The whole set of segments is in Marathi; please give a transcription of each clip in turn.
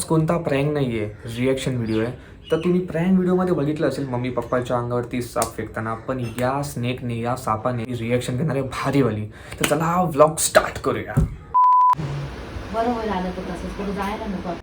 कोणता प्रँक नाही आहे, रिॲक्शन व्हिडिओ आहे. तर तुम्ही प्रँक व्हिडिओमध्ये बघितलं असेल मम्मी पप्पाच्या अंगावरती साप फेकताना, पण या स्नेकने, या सापाने रिॲक्शन देणार आहे भारीवाली. तर चला हा व्लॉग स्टार्ट करूया. बरोबर आलं तर तसंच कुठे जायला नको.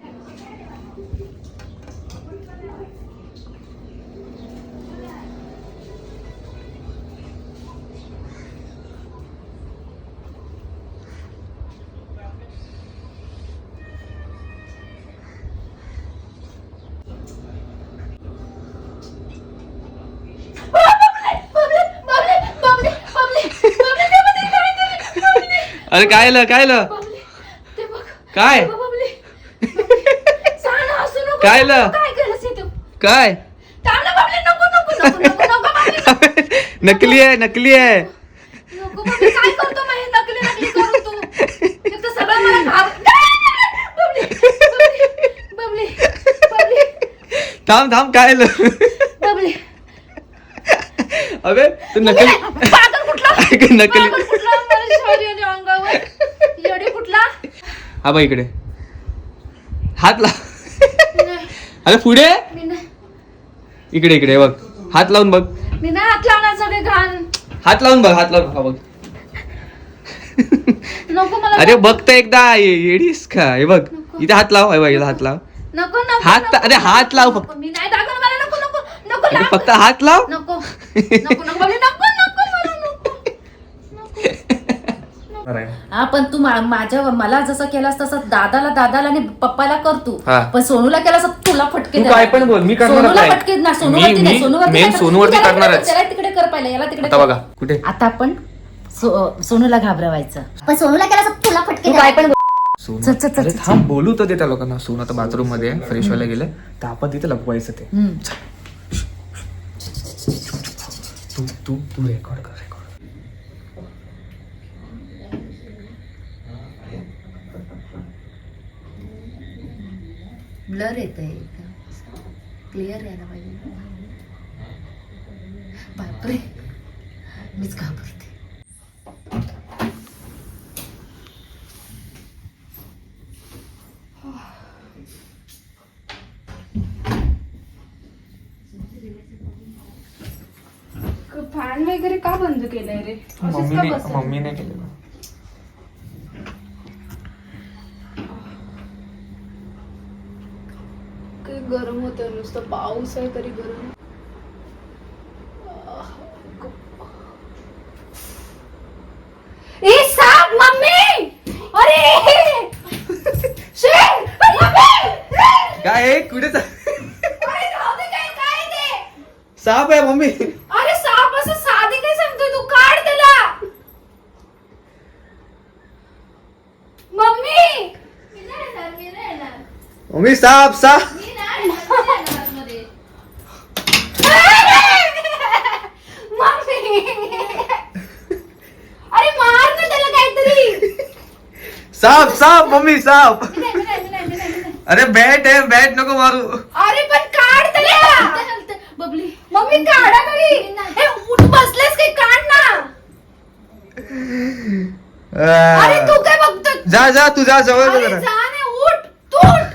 अरे काय काय काय काय नकली आहे नकली आहे. थांब थांब काय अबे तू नकली नकली हा बघ इकडे हात ला. अरे पुढे इकडे इकडे बघ, हात लावून बघ. मी नाही हात लावणार, सगळे घाण. हात लावून बघ, हात लावून बघ. नको मला. अरे बघ तर एकदा, येडीस का? हे बघ इथे हात लाव, हे बघ इथे हात लाव. नको नको हात, अरे हात लाव फक्त. मी नाही दाखवणार, मला नको नको नको. फक्त हात लाव. नको नको नको नको नको हा, पण तू मला जसं केलास तसं दादाला आणि पप्पाला कर तू. पण सोनूला केलास तुला फटके. तू काय पण बोल, मी करणार सोनूला नाही. फटके ना, सोनूवरती नाही, सोनूवरती करणारच. त्याला तिकडे कर पाहिलं, याला तिकडे. आता बघा कुठे. आता आपण सोनूला घाबरवायचं. पण सोनूला केला तुला फटके. तू काय पण सोनू, अरे थांब बोलू तर दे त्या लोकांना. सोनू आता बाथरूम मध्ये फ्रेश व्हायला गेले, तर आपण तिथे लपवायचं ते. तू तू तू रेकॉर्ड कर. ब्लर येत आहे, क्लिअर यायला पाहिजे. बापरे, मीच घाबरते. फॅन वगैरे का बंद केलंय रे? मम्मीने केलेलं. गरम होतं, नुसतं पाऊस आहे तरी गरम. ए साप, मम्मी! अरे शेर, मम्मी! काय कुठे अरे राहू दे, काय ते? साप आहे मम्मी. अरे साप असं साधी काय सांगतोय तू? काढ त्याला. मम्मी! मम्मी साप साप. अरे मार ना त्याला काहीतरी. साप साप मम्मी साप. अरे बॅट आहे, बॅट नको मारू. अरे पण काढ त्याला. बबली, मम्मी काढा तरी. हे उठ बसलेस काही, काढ ना. अरे तू काय बघतोय? जा जा तू जा, जवळ अरे जरा. जा ना, उठ तू उठ.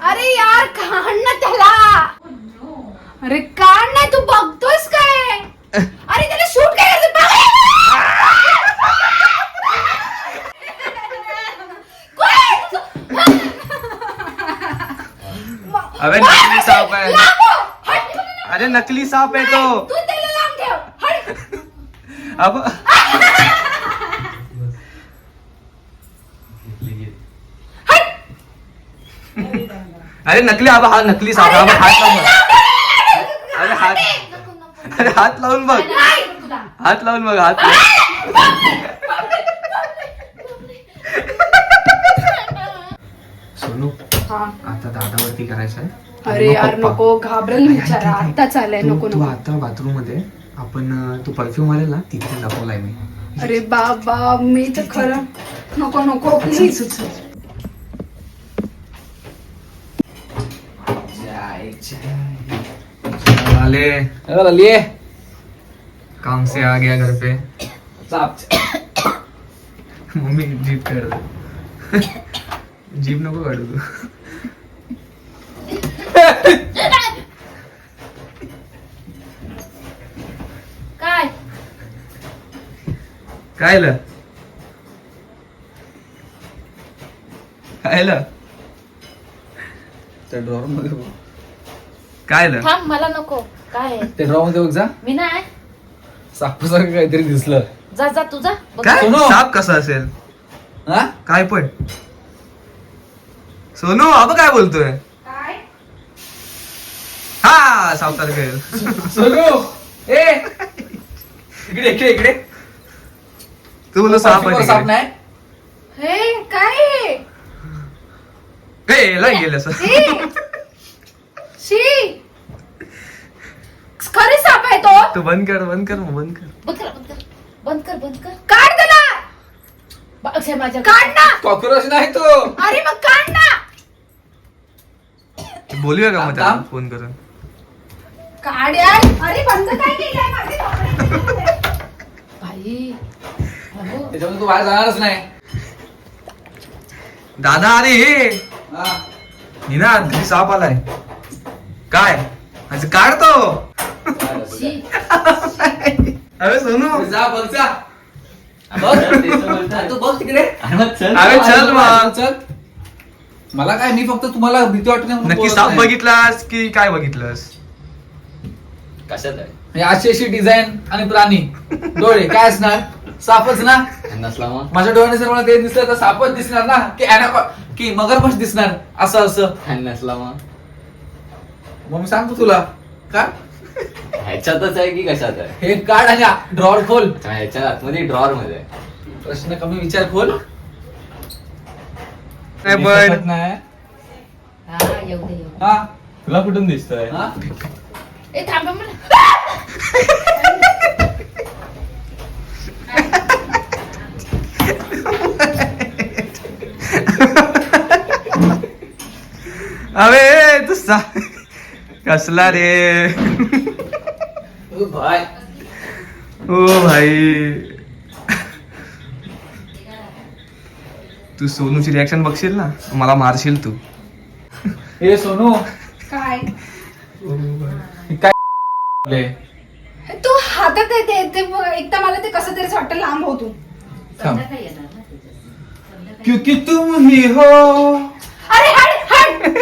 अरे यार काढ ना त्याला. अरे काढ ना, तू बघतोयस काय? अरे त्याला शूट काय करायचं? अबे नकली साप आहे. अरे नकली साप आहे तो. तू त्याला लांब ठेव. हट. अब अरे नकली, अब हा नकली साप. अब हात लावून बघ. अरे हात, अरे हात लावून बघ, हात लावून बघ, हात लावून. सोनू, आता दादावरती करायचं आहे. अरे यार नको, घाबरेल बिचारा. आता चालय, नको तू नको. आता बाथरूम मध्ये आपण, तू परफ्यूम आलेला ना तिथे लपवलाय मी. अरे बाबा, मी तर खरं नको नको प्लीज. लिए काम से आ गया घर पे साफ. मम्मी जीप कर जीभ नको काढू तू. काय कायलं कायलं त्या ड्रॉवर मध्ये बघ. कायलं थांब मला नको. काय आहे? त्या ड्रॉवर मध्ये बघ जा. मी नाही. सापासारखं काहीतरी दिसलं. जा जा तुझा बघ. काय सोनू. साप कसा असेल हा काय पण सोनू अब काय बोलतोय काय हा साप सारखं सोनू ए इकडे इकडे इकडे. तू बोलतो साप आहे साप तिकडे. नाही. हे काय आहे? ए, याला गेलं असं. शी खरे साप आहे तो. तू बंद कर बंद कर बंद कर बंद कर बंद कर बंद कर बंद कर. काढ त्याला. अक्षय माझ्या काढ ना. कॉक्रोच नाही तो. अरे मग काढ ना. बोलूया का मग त्याला थांब. फोन करून काढ यार. अरे बंद काय केलंय माझे कपडे. भाई अहो, त्याच्यामध्ये तू बाहेर जाणारच नाही. दादा अरे हे हा. निना घरी साप आलाय काय असं काढतो शी. अरे सोनू जा बघ जा. बघ तू बघ तिकडे. अरे चल मग चल. मला काय मी फक्त तुम्हाला भीती वाटत नाही म्हणून नक्की बोलत साप नाही. बघितलास की काय बघितलंस कशात आहे हे अशी अशी डिझाईन आणि प्राणी डोळे काय असणार सापच ना. नसला मग माझ्या डोळ्याने जर मला ते दिसलं तर सापच दिसणार ना की मगरमच्छ दिसणार असं असं. आणि नसला मग मग मी सांगतो तुला का ह्याच्यातच आहे की कशात आहे हे काढ आणि ड्रॉवर खोल. अच्छा, ह्याच्या आतमध्ये ड्रॉवर मध्ये आहे. प्रश्न कमी विचार खोल. नाही मी पण शकत नाही. हा येऊ दे येऊ दे. हा तुला कुठून दिसतोय हा? ए थांबा मला. अरे तू कसला रे ओ भाई ओ भाई तू सोनूची रिॲक्शन बघशील ना मला मारशील तू हे सोनू काय हे काय तू हातात येते ते बघ, एकदा मला ते कसं तरीच वाटतं लांब होतो. संध्याकाळी येणार ना तुझ्या. संध्याकाळी. क्योंकि तुम ही हो. अरे हट हट.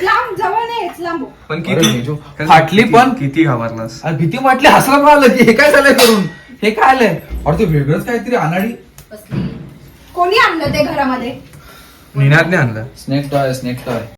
लांब जवळ नाही येत, लांब हो. पण अरे किती जो फाटली पण. किती घाबरलास अरे भीती वाटली हसला पण आलं की हे काय झालंय करून हे काय आलंय अरे ते वेगळंच काहीतरी अनाडी. कसली कोणी आणलं ते घरामध्ये? निनादने आणलं स्नेक टॉय